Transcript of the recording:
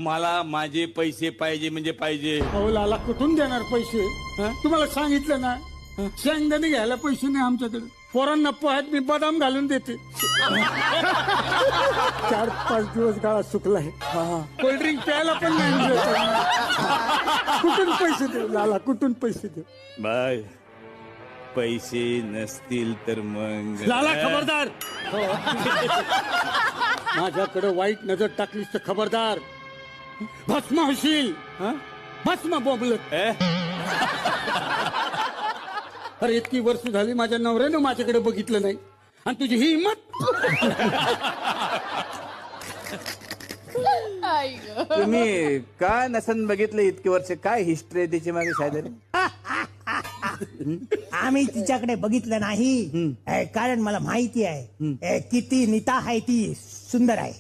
मला माझे पैसे पाहिजे म्हणजे पाहिजे. अहो लाला कुठून देणार पैसे? तुम्हाला सांगितलं ना, शेंगदाणे घ्यायला पैसे नाही आमच्याकडे. पोरांना पोह्यात मी बदाम घालून देते. 4-5 दिवस गाळा सुकलाय. कोल्ड्रिंक प्यायला पण नाही मिळत. कुठून पैसे देऊ लाला, कुठून पैसे देऊ? बाय पैसे नसतील तर मग लाला खबरदार. माझ्याकडे वाईट नजर टाकलीस तर खबरदार, भस्म होशील. भस्म बोंबलत. अरे इतकी वर्ष झाली माझ्या नवऱ्यानं माझ्याकडे बघितलं नाही, आणि तुझी ही हिंमत. तुम्ही का नसन बघितलं इतके वर्ष? काय हिस्ट्री आहे त्याची मागे साहेब? आम्ही तिच्याकडे बघितलं नाही, कारण मला माहिती आहे किती नीता आहे ती सुंदर आहे.